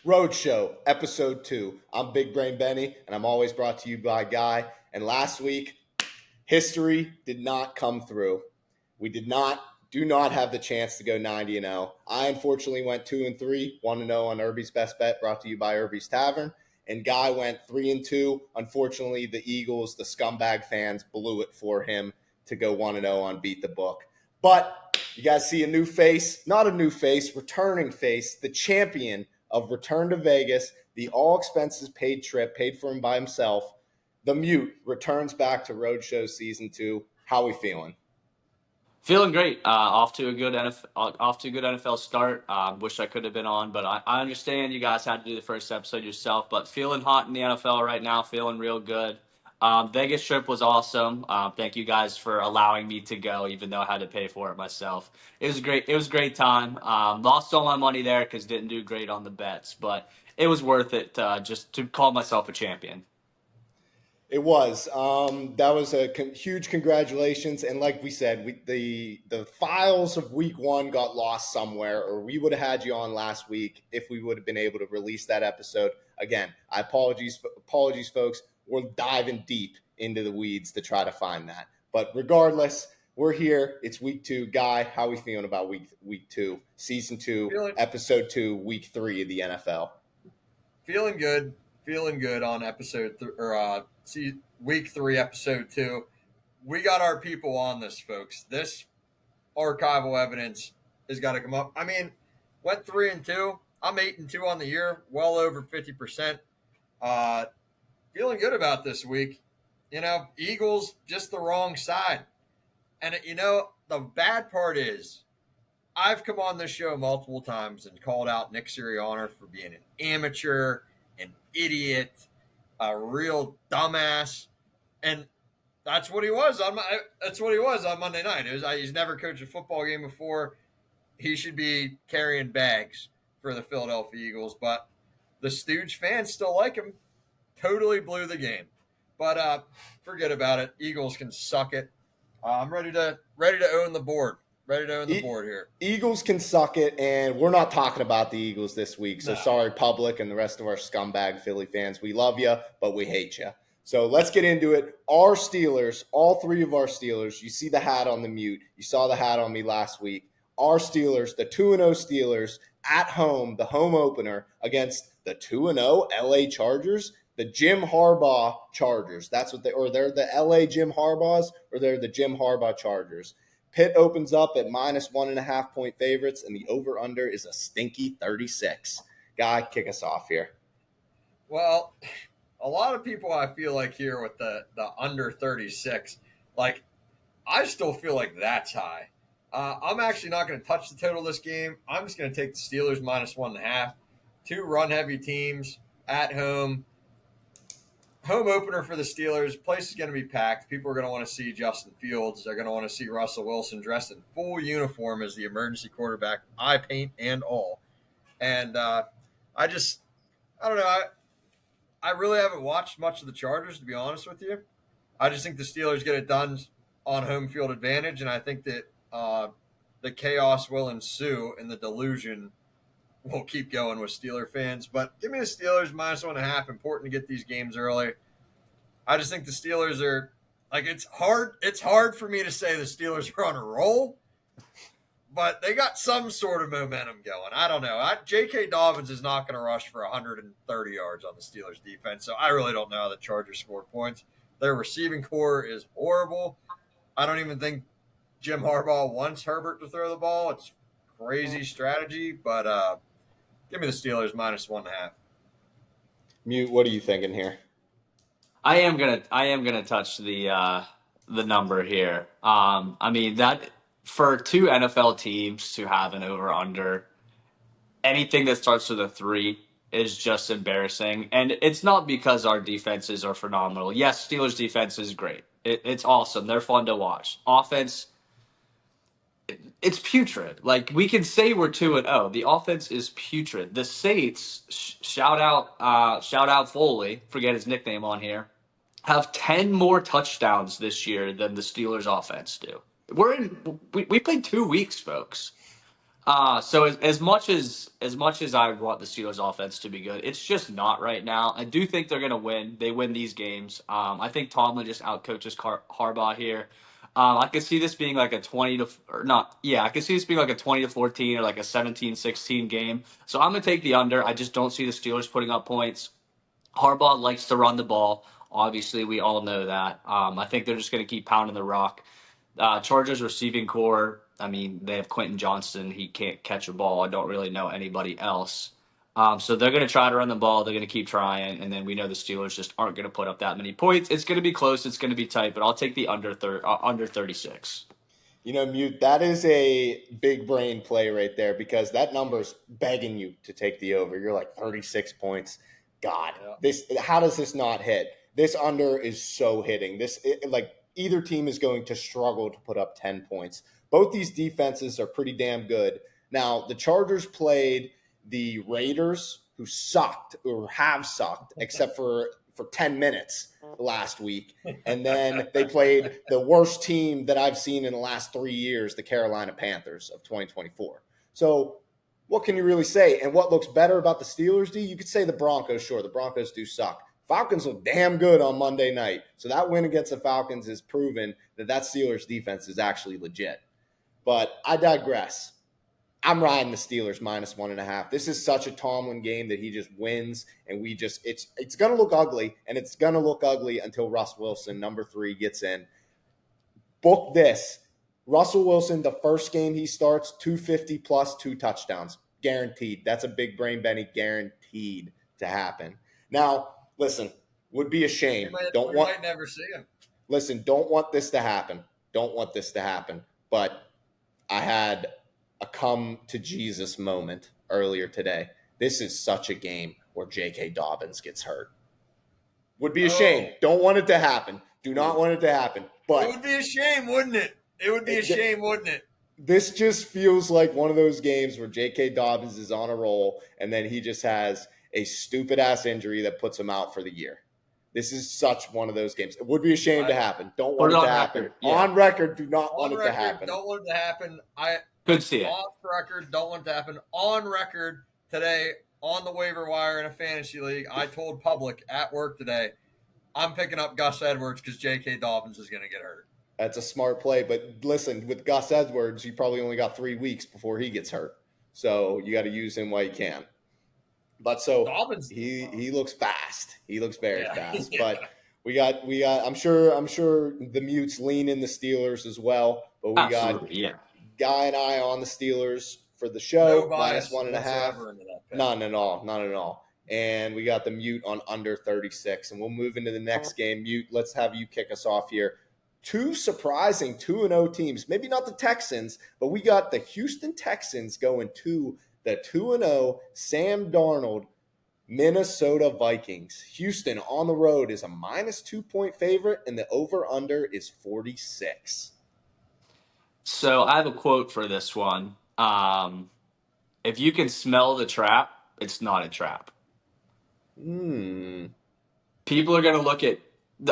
Rhodes Show, episode 2. I'm Big Brain Benny, and I'm always brought to you by Guy. And last week, history did not come through. We do not have the chance to go 90-0. I unfortunately went 2-3, 1-0 on Irbys Best Bet, brought to you by Irbys Tavern. And Guy went 3-2. Unfortunately, the Eagles, the scumbag fans, blew it for him to go 1-0 on Beat the Book. But you guys see a new face, not a new face, returning face, the champion of Return to Vegas, the all expenses paid trip, paid for him by himself. The Mute returns back to Rhodes Show season 2. How we feeling? Feeling great. Off to a good NFL start. Wish I could have been on, but I understand you guys had to do the first episode yourself. But feeling hot in the NFL right now. Feeling real good. Vegas trip was awesome. Thank you guys for allowing me to go, even though I had to pay for it myself. It was great. It was a great time. Lost all my money there because didn't do great on the bets, but it was worth it just to call myself a champion. It was. That was a huge congratulations. And like we said, the files of week 1 got lost somewhere, or we would have had you on last week if we would have been able to release that episode. Again, apologies, folks. We're diving deep into the weeds to try to find that. But regardless, we're here. It's week 2. Guy, how are we feeling about week 2, season 2, episode 2, week 3 of the NFL? Feeling good on week 3, episode 2. We got our people on this, folks. This archival evidence has got to come up. I mean, went 3-2. I'm 8-2 on the year, well over 50%. Feeling good about this week. Eagles just the wrong side. And the bad part is I've come on this show multiple times and called out Nick Sirianni for being an amateur, an idiot, a real dumbass, and that's what he was on Monday night. He's never coached a football game before. He should be carrying bags for the Philadelphia Eagles, but the Stooge fans still like him. Totally blew the game, but forget about it. Eagles can suck it. I'm ready to own the board. Ready to own the board here. Eagles can suck it, and we're not talking about the Eagles this week. So sorry, public and the rest of our scumbag Philly fans. We love you, but we hate you. So let's get into it. Our Steelers, all 3 of our Steelers, you see the hat on the Mute. You saw the hat on me last week. Our Steelers, the 2-0 Steelers, at home, the home opener against the 2-0 LA Chargers, the Jim Harbaugh Chargers. That's what they're the LA Jim Harbaughs, or they're the Jim Harbaugh Chargers. Pitt opens up at minus 1.5 point favorites, and the over-under is a stinky 36. Guy, kick us off here. Well, a lot of people I feel like here with the under 36, like I still feel like that's high. I'm actually not going to touch the total this game. I'm just going to take the Steelers minus 1.5. 2 run-heavy teams at home. Home opener for the Steelers. Place is going to be packed. People are going to want to see Justin Fields. They're going to want to see Russell Wilson dressed in full uniform as the emergency quarterback, eye paint and all. And I don't know. I really haven't watched much of the Chargers, to be honest with you. I just think the Steelers get it done on home field advantage, and I think that the chaos will ensue and the delusion will keep going with Steeler fans. But give me the Steelers minus 1.5. Important to get these games early. I just think the Steelers are it's hard for me to say the Steelers are on a roll, but they got some sort of momentum going. I don't know. J.K. Dobbins is not going to rush for 130 yards on the Steelers defense, so I really don't know how the Chargers score points. Their receiving core is horrible. I don't even think Jim Harbaugh wants Herbert to throw the ball. It's crazy strategy, but give me the Steelers minus 1.5. Mute, what are you thinking here? I am gonna touch the number here. I mean that for 2 NFL teams to have an over under, anything that starts with a 3 is just embarrassing. And it's not because our defenses are phenomenal. Yes, Steelers defense is great. It's awesome. They're fun to watch. Offense, it's putrid. Like, we can say we're 2-0. The offense is putrid. The Saints, shout out Foley, forget his nickname on here, have 10 more touchdowns this year than the Steelers offense do. We played 2 weeks, folks. So as much as I want the Steelers offense to be good, it's just not right now. I do think they're going to win. They win these games. I think Tomlin just outcoaches Harbaugh here. I could see this being like a 20 to or not. Yeah, I could see this being like a 20 to 14 or like a 17-16 game. So I'm going to take the under. I just don't see the Steelers putting up points. Harbaugh likes to run the ball. Obviously, we all know that. I think they're just going to keep pounding the rock. Chargers receiving core, I mean, they have Quentin Johnston. He can't catch a ball. I don't really know anybody else. So they're going to try to run the ball. They're going to keep trying. And then we know the Steelers just aren't going to put up that many points. It's going to be close. It's going to be tight, but I'll take the under 36. Mute, that is a big brain play right there because that number's begging you to take the over. You're like 36 points. God, how does this not hit? This under is so hitting. Like either team is going to struggle to put up 10 points. Both these defenses are pretty damn good. Now, the Chargers played the Raiders, who sucked or have sucked, except for 10 minutes last week. And then they played the worst team that I've seen in the last 3 years, the Carolina Panthers of 2024. So what can you really say? And what looks better about the Steelers, D? You could say the Broncos, sure. The Broncos do suck. Falcons look damn good on Monday night. So that win against the Falcons has proven that Steelers defense is actually legit. But I digress. I'm riding the Steelers -1.5. This is such a Tomlin game that he just wins, and it's going to look ugly, and it's going to look ugly until Russ Wilson, number 3, gets in. Book this. Russell Wilson, the first game he starts, 250 plus 2 touchdowns. Guaranteed. That's a big brain, Benny. Guaranteed to happen. Now, listen, would be a shame. We might never see him. Listen, don't want this to happen. Don't want this to happen. But I had a come to Jesus moment earlier today. This is such a game where J.K. Dobbins gets hurt. Would be a shame. Don't want it to happen. Do not want it to happen. But it would be a shame, wouldn't it? It would be a shame, wouldn't it? This just feels like one of those games where J.K. Dobbins is on a roll and then he just has a stupid-ass injury that puts him out for the year. This is such one of those games. It would be a shame to happen. Don't want it to happen. Yeah. On record, do not want it to happen. Don't want it to happen. I could see it. Off record, don't want it to happen. On record, today, on the waiver wire in a fantasy league, I told public at work today, I'm picking up Gus Edwards because J.K. Dobbins is going to get hurt. That's a smart play. But listen, with Gus Edwards, you probably only got 3 weeks before he gets hurt. So you got to use him while you can. But so Dobbins, he looks fast. He looks very fast. Yeah. But we got I'm sure the mutes lean in the Steelers as well. But we got Guy and I on the Steelers for the show, -1.5. None at all. And we got the mute on under 36. And we'll move into the next game. Mute, let's have you kick us off here. 2 surprising 2-0 teams. Maybe not the Texans, but we got the Houston Texans going to the 2-0 Sam Darnold Minnesota Vikings. Houston on the road is a -2-point favorite, and the over-under is 46. So I have a quote for this one. If you can smell the trap, it's not a trap. People are going to look at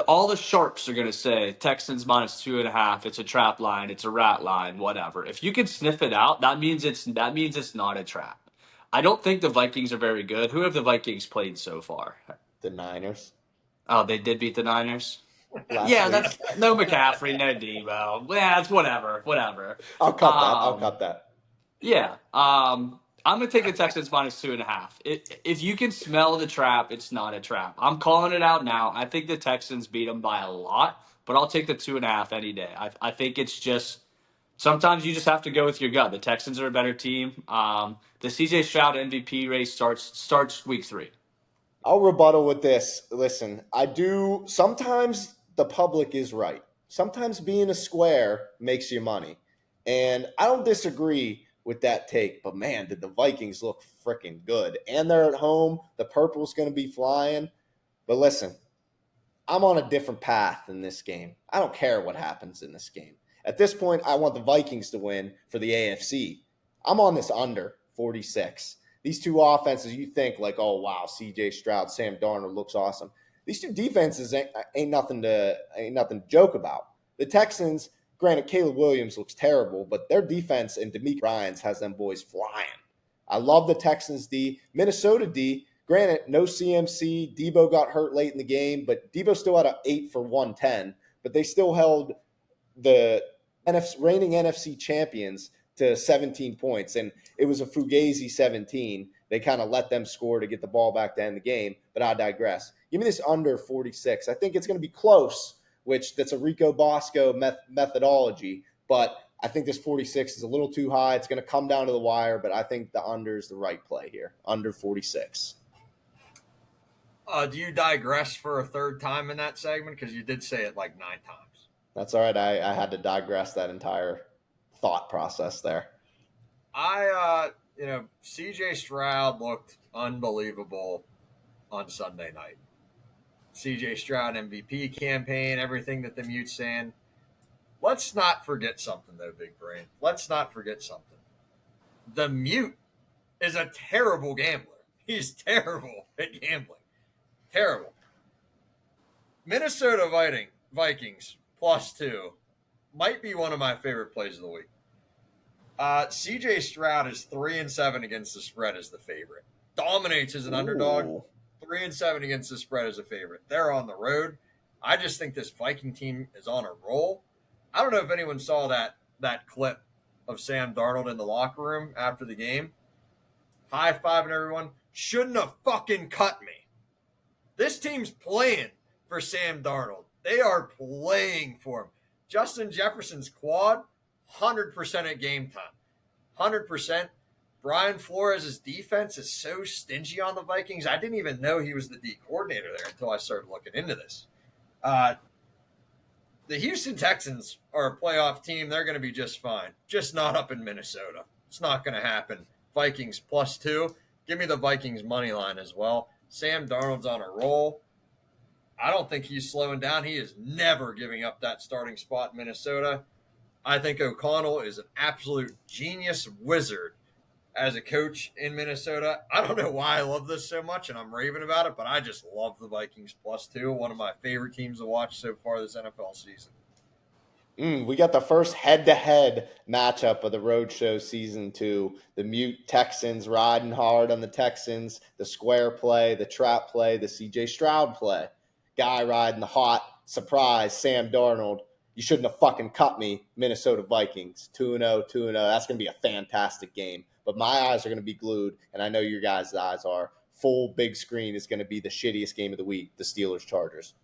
all the sharps are going to say Texans -2.5. It's a trap line. It's a rat line. Whatever. If you can sniff it out, that means it's not a trap. I don't think the Vikings are very good. Who have the Vikings played so far? The Niners. Oh, they did beat the Niners. That's no McCaffrey, no Debo. Yeah, it's whatever. I'll cut that. Yeah. I'm going to take the Texans -2.5. If you can smell the trap, it's not a trap. I'm calling it out now. I think the Texans beat them by a lot, but I'll take the 2.5 any day. I think it's just sometimes you just have to go with your gut. The Texans are a better team. The C.J. Stroud MVP race starts week 3. I'll rebuttal with this. Listen, sometimes the public is right. Sometimes being a square makes you money. And I don't disagree with that take, but man, did the Vikings look freaking good. And they're at home. The purple's going to be flying. But listen, I'm on a different path in this game. I don't care what happens in this game. At this point, I want the Vikings to win for the AFC. I'm on this under 46. These 2 offenses, you think like, oh, wow, C.J. Stroud, Sam Darnold looks awesome. These 2 defenses ain't nothing to joke about. The Texans Granted, Caleb Williams looks terrible, but their defense and D'Amico Ryans has them boys flying. I love the Texans D. Minnesota D, granted, no CMC. Debo got hurt late in the game, but Debo still had an 8 for 110, but they still held the reigning NFC champions to 17 points, and it was a Fugazi 17. They kind of let them score to get the ball back to end the game, but I digress. Give me this under 46. I think it's going to be close, which that's a Rico Bosco methodology, but I think this 46 is a little too high. It's going to come down to the wire, but I think the under is the right play here. Under 46. Do you digress for a third time in that segment? Because you did say it like 9 times. That's all right. I had to digress that entire thought process there. CJ Stroud looked unbelievable on Sunday night. CJ Stroud MVP campaign, everything that the mute's saying. Let's not forget something, though, Big Brain. Let's not forget something. The mute is a terrible gambler. He's terrible at gambling. Terrible. Minnesota Vikings +2 might be one of my favorite plays of the week. CJ Stroud is 3-7 against the spread as the favorite. Dominates as an underdog. 3-7 against the spread as a favorite. They're on the road. I just think this Viking team is on a roll. I don't know if anyone saw that clip of Sam Darnold in the locker room after the game. High-fiving everyone. Shouldn't have fucking cut me. This team's playing for Sam Darnold. They are playing for him. Justin Jefferson's quad, 100% at game time. 100%. Brian Flores' defense is so stingy on the Vikings. I didn't even know he was the D coordinator there until I started looking into this. The Houston Texans are a playoff team. They're going to be just fine. Just not up in Minnesota. It's not going to happen. Vikings +2. Give me the Vikings money line as well. Sam Darnold's on a roll. I don't think he's slowing down. He is never giving up that starting spot in Minnesota. I think O'Connell is an absolute genius wizard as a coach in Minnesota. I don't know why I love this so much, and I'm raving about it, but I just love the Vikings +2. One of my favorite teams to watch so far this NFL season. We got the first head-to-head matchup of the Rhodes Show Season 2. The mute Texans riding hard on the Texans, the square play, the trap play, the CJ Stroud play. Guy riding the hot, surprise, Sam Darnold. You shouldn't have fucking cut me, Minnesota Vikings. 2-0, 2-0. That's going to be a fantastic game. But my eyes are going to be glued, and I know your guys' eyes are. Full big screen is going to be the shittiest game of the week, the Steelers-Chargers.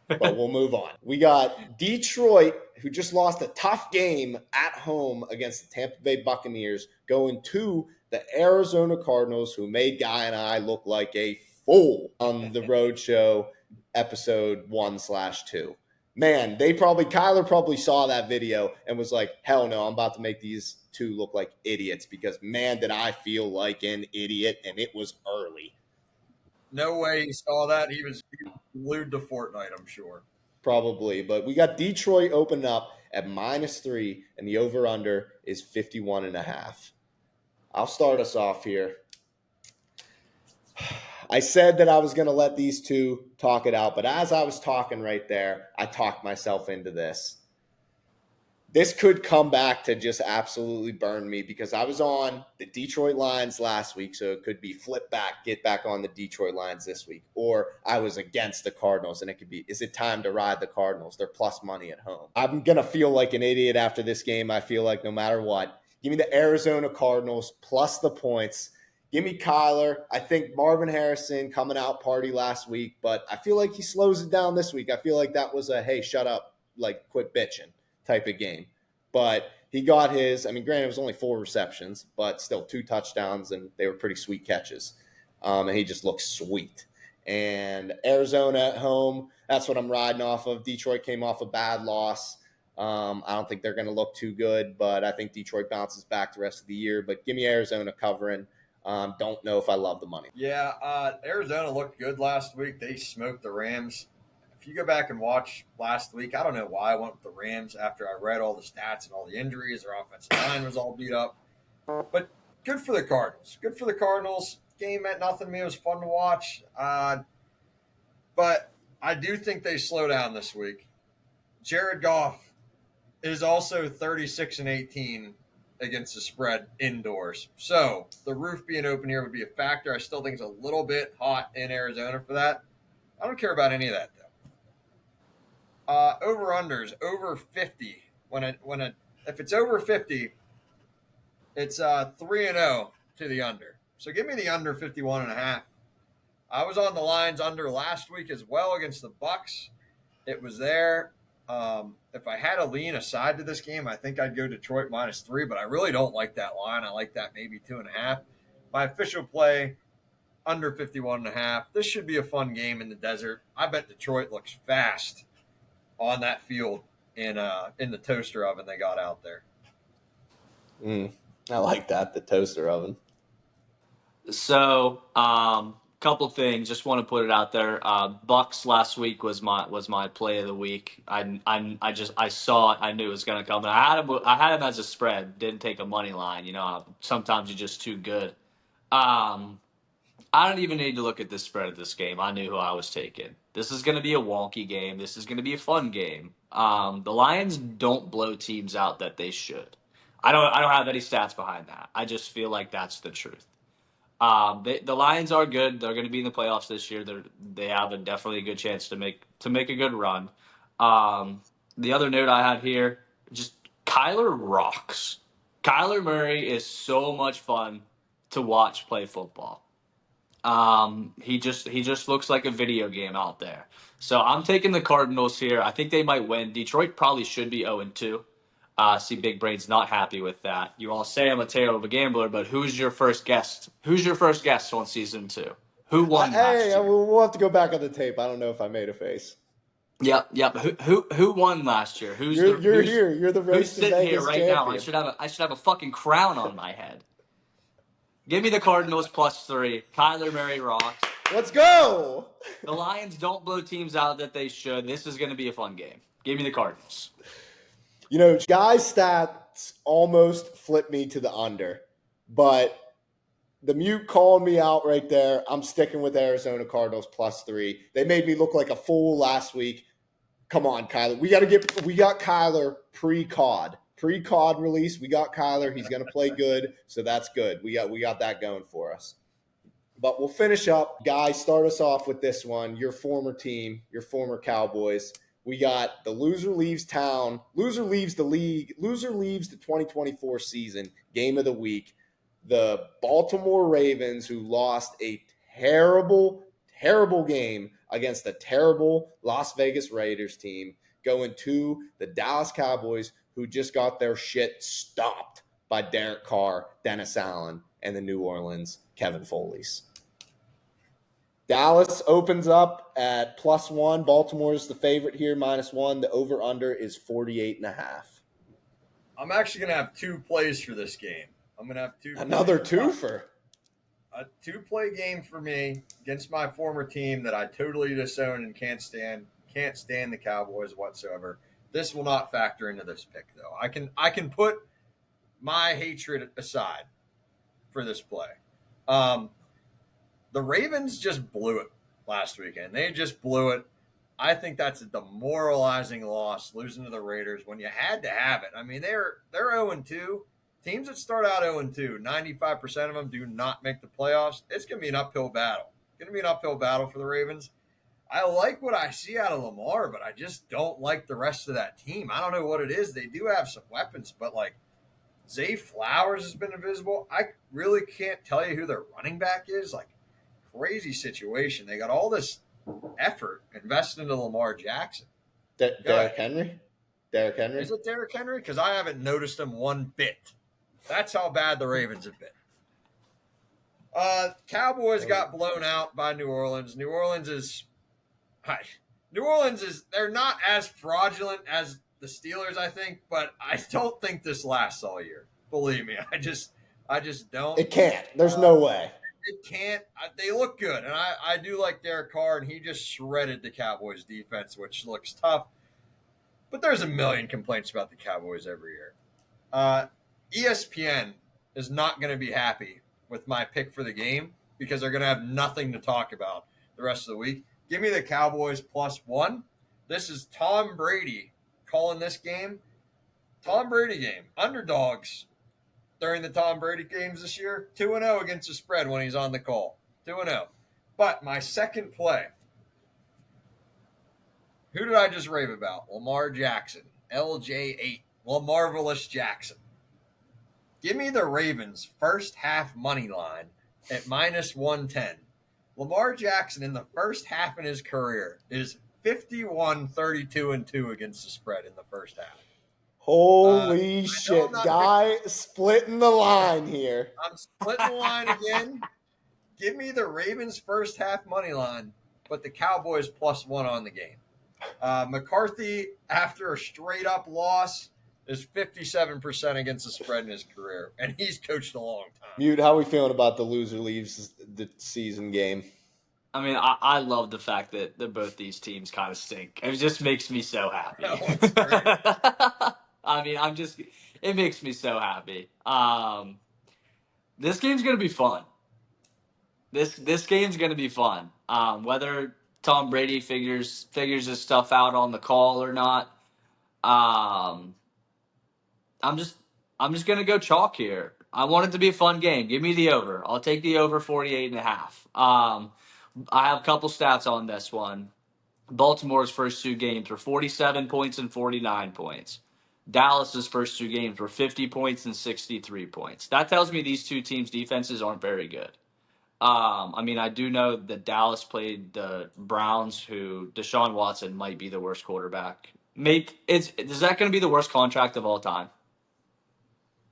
But we'll move on. We got Detroit, who just lost a tough game at home against the Tampa Bay Buccaneers, going to the Arizona Cardinals, who made Guy and I look like a fool on the Rhodes Show episode 1/2. Man, Kyler probably saw that video and was like, hell no, I'm about to make these two look like idiots because, man, did I feel like an idiot, and it was early. No way he saw that. He was glued to Fortnite, I'm sure. Probably, but we got Detroit opening up at -3, and the over-under is 51.5. I'll start us off here. I said that I was going to let these two talk it out, but as I was talking right there, I talked myself into this. This could come back to just absolutely burn me because I was on the Detroit Lions last week, so it could be flip back, get back on the Detroit Lions this week. Or I was against the Cardinals, and it could be, is it time to ride the Cardinals? They're plus money at home. I'm going to feel like an idiot after this game. I feel like no matter what. Give me the Arizona Cardinals plus the points. Give me Kyler. I think Marvin Harrison coming out party last week, but I feel like he slows it down this week. I feel like that was a, hey, shut up, like quit bitching type of game. But he got his, granted, it was only 4 receptions, but still 2 touchdowns, and they were pretty sweet catches. And he just looks sweet. And Arizona at home, that's what I'm riding off of. Detroit came off a bad loss. I don't think they're going to look too good, but I think Detroit bounces back the rest of the year. But give me Arizona covering. Don't know if I love the money. Yeah, Arizona looked good last week. They smoked the Rams. If you go back and watch last week, I don't know why I went with the Rams after I read all the stats and all the injuries. Their offensive line was all beat up. But good for the Cardinals. Good for the Cardinals. Game meant nothing to me. It was fun to watch. But I do think they slow down this week. Jared Goff is also 36-18 against the spread indoors. So the roof being open here would be a factor. I still think it's a little bit hot in Arizona for that. I don't care about any of that though. Over-unders, over 50. If it's over 50, it's 3-0 to the under. So give me the under 51.5. I was on the lines under last week as well against the Bucks. It was there. If I had to lean aside to this game, I think I'd go Detroit -3, but I really don't like that line. I like that maybe 2.5. My official play, under 51.5. This should be a fun game in the desert. I bet Detroit looks fast on that field in the toaster oven they got out there. I like that, the toaster oven. So, couple things. Just want to put it out there. Bucks last week was my play of the week. I saw it. I knew it was going to come. And I had him as a spread. Didn't take a money line. Sometimes you're just too good. I don't even need to look at the spread of this game. I knew who I was taking. This is going to be a wonky game. This is going to be a fun game. The Lions don't blow teams out that they should. I don't have any stats behind that. I just feel like that's the truth. The Lions are good. They're going to be in the playoffs this year. They have definitely a good chance to make a good run. The other note I had here, just Kyler rocks. Kyler Murray is so much fun to watch play football. He just looks like a video game out there. So I'm taking the Cardinals here. I think they might win. Detroit probably should be 0-2. See, Big Brain's not happy with that. You all say I'm a terrible gambler, but who's your first guest? Who's your first guest on season 2? Who won last year? We'll have to go back on the tape. I don't know if I made a face. Yep. Who won last year? You're here. You're the race who's to sitting Vegas here right champion. now? I should have a fucking crown on my head. Give me the Cardinals +3. Kyler Murray rocks. Let's go. The Lions don't blow teams out that they should. This is going to be a fun game. Give me the Cardinals. Guy's stats almost flipped me to the under, but the mute called me out right there. I'm sticking with Arizona Cardinals +3. They made me look like a fool last week. Come on, Kyler. We got Kyler pre-COD. Pre-COD release. We got Kyler. He's going to play good, so that's good. We got that going for us. But we'll finish up. Guys, start us off with this one. Your former team, your former Cowboys. We got the loser leaves town, loser leaves the league, loser leaves the 2024 season, game of the week. The Baltimore Ravens, who lost a terrible, terrible game against a terrible Las Vegas Raiders team, going to the Dallas Cowboys, who just got their shit stopped by Derek Carr, Dennis Allen, and the New Orleans Kevin Foley's. Dallas opens up at +1. Baltimore's the favorite here, -1. The over-under is 48.5. I'm actually going to have 2 plays for this game. I'm going to have 2. Another twofer. A 2-play game for me against my former team that I totally disown and can't stand the Cowboys whatsoever. This will not factor into this pick, though. I can put my hatred aside for this play. The Ravens just blew it last weekend. They just blew it. I think that's a demoralizing loss, losing to the Raiders when you had to have it. I mean, they're 0-2. Teams that start out 0-2, 95% of them do not make the playoffs. It's going to be an uphill battle. It's going to be an uphill battle for the Ravens. I like what I see out of Lamar, but I just don't like the rest of that team. I don't know what it is. They do have some weapons, but Zay Flowers has been invisible. I really can't tell you who their running back is. Crazy situation. They got all this effort invested into Lamar Jackson. Derrick Henry? Derrick Henry? Is it Derrick Henry? Because I haven't noticed him one bit. That's how bad the Ravens have been. Cowboys got blown out by New Orleans. New Orleans is they're not as fraudulent as the Steelers, I think, but I don't think this lasts all year. Believe me, I just don't. It can't. There's no way. It can't. They look good, and I do like Derek Carr, and he just shredded the Cowboys defense, which looks tough. But there's a million complaints about the Cowboys every year. ESPN is not going to be happy with my pick for the game because they're going to have nothing to talk about the rest of the week. Give me the Cowboys +1. This is Tom Brady calling this game. Tom Brady game. Underdogs during the Tom Brady games this year. 2-0 against the spread when he's on the call. 2-0. But my second play. Who did I just rave about? Lamar Jackson. LJ8. Lamarvelous Jackson. Give me the Ravens first half money line at minus 110. Lamar Jackson in the first half in his career is 51-32-2 against the spread in the first half. Holy shit, guy splitting the line here. I'm splitting the line again. Give me the Ravens first half money line, but the Cowboys +1 on the game. McCarthy, after a straight up loss, is 57% against the spread in his career, and he's coached a long time. Mute, how are we feeling about the loser leaves the season game? I mean, I love the fact that both these teams kind of stink. It just makes me so happy. It's great. I mean, it makes me so happy. This game's going to be fun. This game's going to be fun. Whether Tom Brady figures his stuff out on the call or not, I'm just going to go chalk here. I want it to be a fun game. Give me the over. I'll take the over 48.5. I have a couple stats on this one. Baltimore's first two games were 47 points and 49 points. Dallas's first two games were 50 points and 63 points. That tells me these two teams' defenses aren't very good. I mean, I do know that Dallas played the Browns, who Deshaun Watson might be the worst quarterback. Is that going to be the worst contract of all time?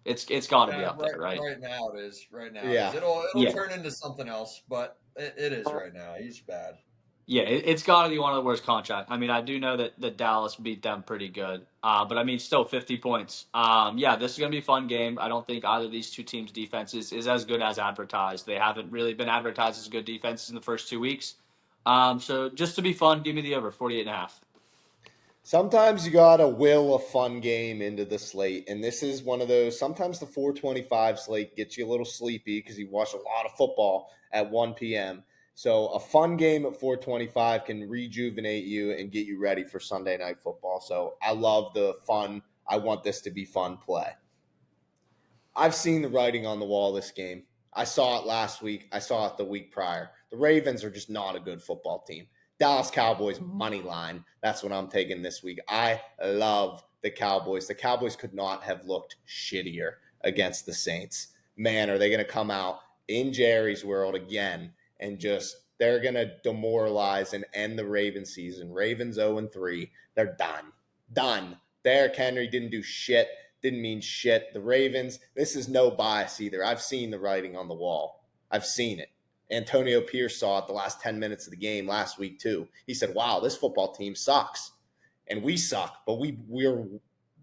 It's got to be up there, right? Right now it is. Right now, yeah. It'll turn into something else, but it is right now. He's bad. Yeah, it's got to be one of the worst contracts. I mean, I do know that Dallas beat them pretty good, but I mean, still 50 points. Yeah, this is going to be a fun game. I don't think either of these two teams' defenses is as good as advertised. They haven't really been advertised as good defenses in the first 2 weeks. So just to be fun, give me the over 48.5. Sometimes you got to will a fun game into the slate, and this is one of those. Sometimes the 425 slate gets you a little sleepy because you watch a lot of football at 1 p.m., so a fun game at 425 can rejuvenate you and get you ready for Sunday Night Football. So I love the fun. I want this to be fun play. I've seen the writing on the wall this game. I saw it last week. I saw it the week prior. The Ravens are just not a good football team. Dallas Cowboys money line. That's what I'm taking this week. I love the Cowboys. The Cowboys could not have looked shittier against the Saints. Man, are they going to come out in Jerry's world again and they're going to demoralize and end the Ravens season. Ravens 0-3. They're done. Done. Derrick Henry didn't do shit. Didn't mean shit. The Ravens, this is no bias either. I've seen the writing on the wall. I've seen it. Antonio Pierce saw it the last 10 minutes of the game last week too. He said, wow, this football team sucks. And we suck, but we're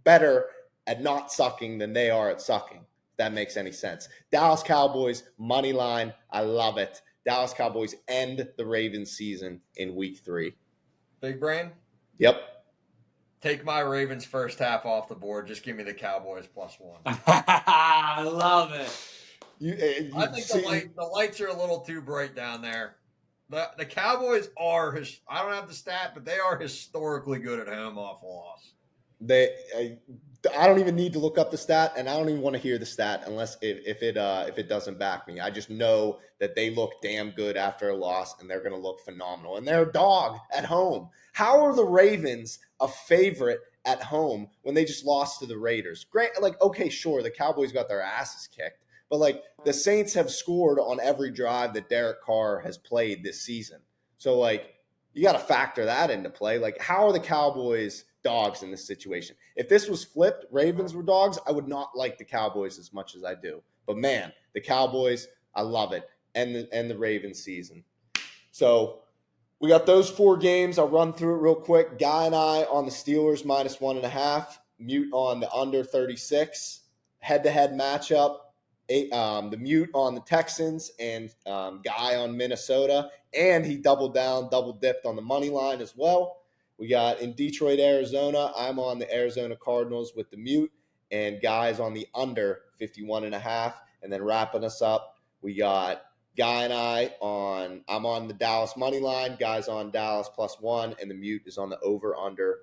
better at not sucking than they are at sucking. If that makes any sense. Dallas Cowboys, money line. I love it. Dallas Cowboys end the Ravens season in week 3. Big brain? Yep. Take my Ravens first half off the board. Just give me the Cowboys +1. I love it. I think the lights are a little too bright down there. The Cowboys are, I don't have the stat, but they are historically good at home off a loss. I don't even need to look up the stat, and I don't even want to hear the stat unless if it doesn't back me. I just know that they look damn good after a loss, and they're going to look phenomenal. And they're a dog at home. How are the Ravens a favorite at home when they just lost to the Raiders? Great, okay, sure, the Cowboys got their asses kicked, but the Saints have scored on every drive that Derek Carr has played this season. So you got to factor that into play. How are the Cowboys dogs in this situation? If this was flipped, Ravens were dogs, I would not like the Cowboys as much as I do. But man, the Cowboys, I love it. And the Ravens season. So we got those 4 games. I'll run through it real quick. Guy and I on the Steelers -1.5. Mute on the under 36. Head-to-head matchup. The mute on the Texans and Guy on Minnesota. And he double dipped on the money line as well. We got in Detroit, Arizona. I'm on the Arizona Cardinals with the mute, and Guy's on the under 51.5. And then wrapping us up, we got Guy and I'm on the Dallas money line. Guy's on Dallas +1, and the mute is on the over-under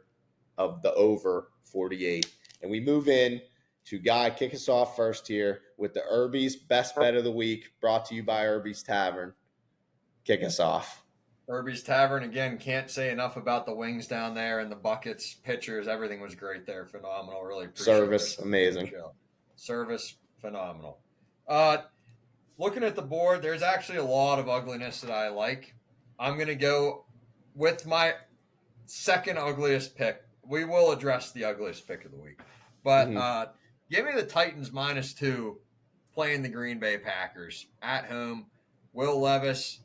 of the over 48. And we move in to Guy. Kick us off first here with the Irbys Best Bet of the Week, brought to you by Irbys Tavern. Kick us off. Irbys Tavern, again, can't say enough about the wings down there and the buckets, pitchers, everything was great there. Phenomenal. Really appreciate it. Service, amazing. Service, phenomenal. Looking at the board, there's actually a lot of ugliness that I like. I'm going to go with my second ugliest pick. We will address the ugliest pick of the week. But give me the Titans -2 playing the Green Bay Packers at home. Will Levis,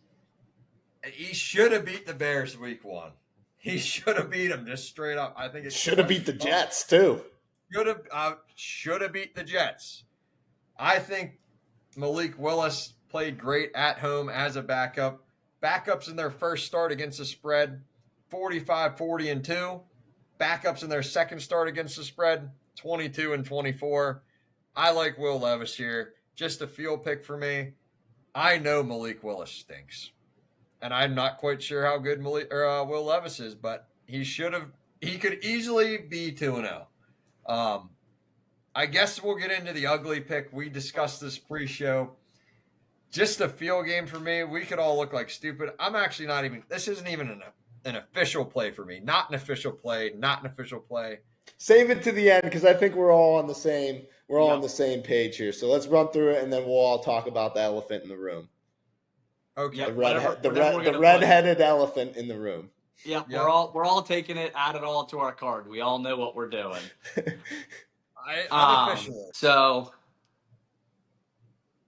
he should have beat the Bears week 1. He should have beat them just straight up. I think it should have beat the Jets too. Should have beat the Jets. I think Malik Willis played great at home as a backup. Backups in their first start against the spread, 45-40-2. Backups in their second start against the spread, 22-24. I like Will Levis here. Just a field pick for me. I know Malik Willis stinks, and I'm not quite sure how good Will Levis is, but he could easily be 2-0. I guess we'll get into the ugly pick. We discussed this pre-show. Just a field game for me. We could all look like stupid. I'm actually not even – this isn't even an official play for me. Not an official play. Not an official play. Save it to the end because I think we're all on the same on the same page here. So let's run through it, and then we'll all talk about the elephant in the room. Okay. The red-headed elephant in the room. Yeah, we're all taking it, add it all to our card. We all know what we're doing. So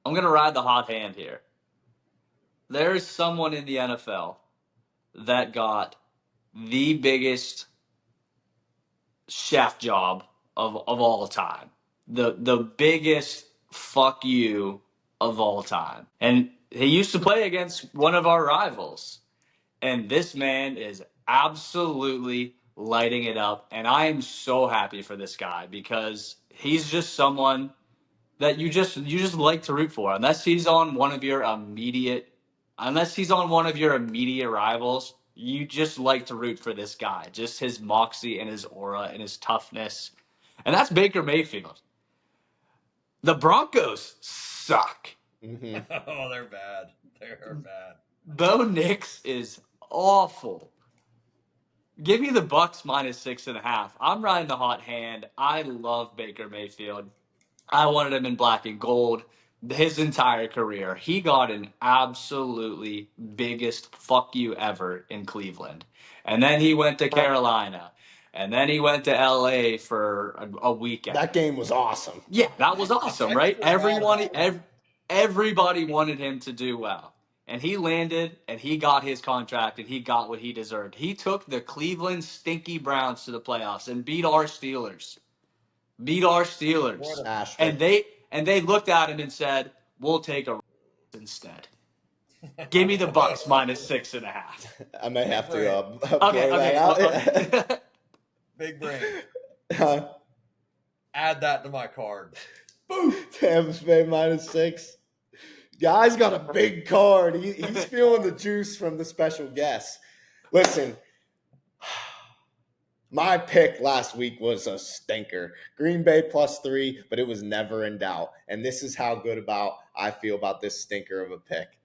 I'm going to ride the hot hand here. There's someone in the NFL that got the biggest chef job of all time. The biggest fuck you of all time. And he used to play against one of our rivals. And this man is absolutely lighting it up. And I am so happy for this guy because he's just someone that you just like to root for. Unless he's on one of your immediate rivals, you just like to root for this guy. Just his moxie and his aura and his toughness. And that's Baker Mayfield. The Broncos suck. Mm-hmm. Oh, they're bad. They're bad. Bo Nix is awful. Give me the Bucks -6.5. I'm riding the hot hand. I love Baker Mayfield. I wanted him in black and gold his entire career. He got an absolutely biggest fuck you ever in Cleveland. And then he went to Carolina. And then he went to LA for a weekend. That game was awesome. Yeah, that was awesome, right? Everybody wanted him to do well. And he landed, and he got his contract, and he got what he deserved. He took the Cleveland Stinky Browns to the playoffs and beat our Steelers. And they looked at him and said, "We'll take a instead." Give me the Bucks -6.5. I may have to okay. that out. Big brain. Add that to my card. Boom. Tampa Bay -6. Guy's got a big card. He's feeling the juice from the special guest. Listen, my pick last week was a stinker. Green Bay +3, but it was never in doubt. And this is how good I feel about this stinker of a pick.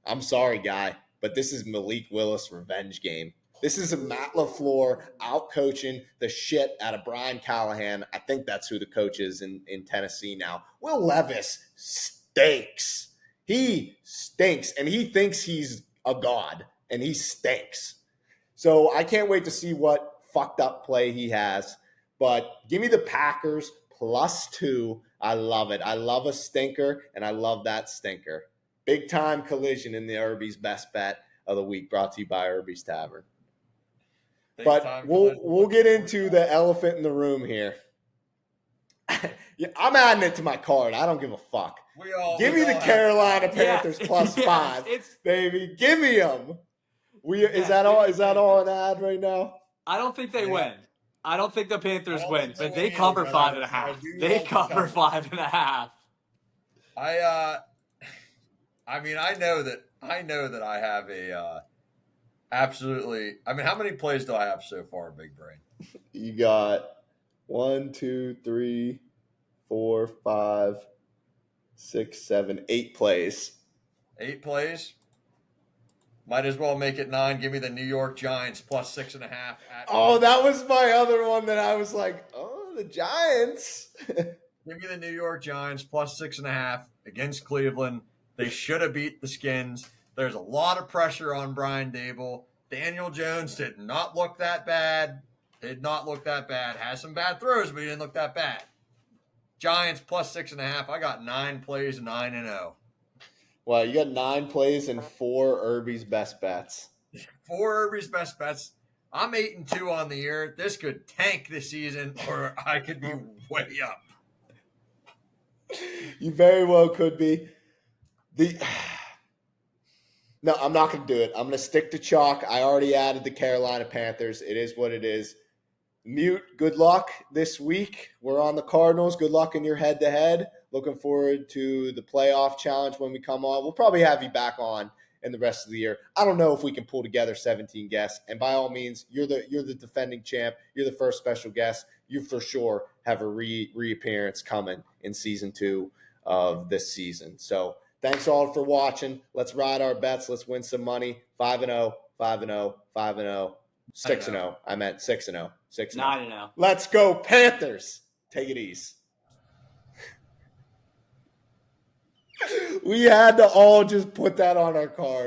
I'm sorry, Guy, but this is Malik Willis' revenge game. This is a Matt LaFleur out-coaching the shit out of Brian Callahan. I think that's who the coach is in Tennessee now. Will Levis stinks. He stinks, and he thinks he's a god, and he stinks. So I can't wait to see what fucked up play he has. But give me the Packers +2. I love it. I love a stinker, and I love that stinker. Big-time collision in the Irbys Best Bet of the week, brought to you by Irbys Tavern. But we'll get into the elephant in the room here. Yeah, I'm adding it to my card. I don't give a fuck. Give me the Carolina Panthers +5, baby. Give me them. Is that all an ad right now? I don't think they win. I don't think the Panthers win, but they cover 5.5. They cover 5.5. I mean, I know that I have a absolutely. I mean, how many plays do I have so far, Big Brain? You got 1, 2, 3, 4, 5, 6, 7, 8 plays. 8 plays. Might as well make it 9. Give me the New York Giants plus 6.5 at Oh, that was my other one that I was like, oh, the Giants. Give me the New York Giants plus 6.5 against Cleveland. They should have beat the Skins. There's a lot of pressure on Brian Dable. Daniel Jones did not look that bad. Has some bad throws, but he didn't look that bad. Giants plus 6.5. I got 9 plays, 9-0. Well, you got 9 plays and 4 Irbys Best Bets. 4 Irbys Best Bets. I'm 8-2 on the year. This could tank this season, or I could be way up. You very well could be. No, I'm not going to do it. I'm going to stick to chalk. I already added the Carolina Panthers. It is what it is. Mute, good luck this week. We're on the Cardinals. Good luck in your head-to-head. Looking forward to the playoff challenge when we come on. We'll probably have you back on in the rest of the year. I don't know if we can pull together 17 guests. And by all means, you're the defending champ. You're the first special guest. You for sure have a reappearance coming in season 2 of this season. So thanks all for watching. Let's ride our bets. Let's win some money. 5-0, 5-0, 5-0. 6-0. I meant 6-0. 6-0. 9-0. Let's go, Panthers. Take it easy. We had to all just put that on our card.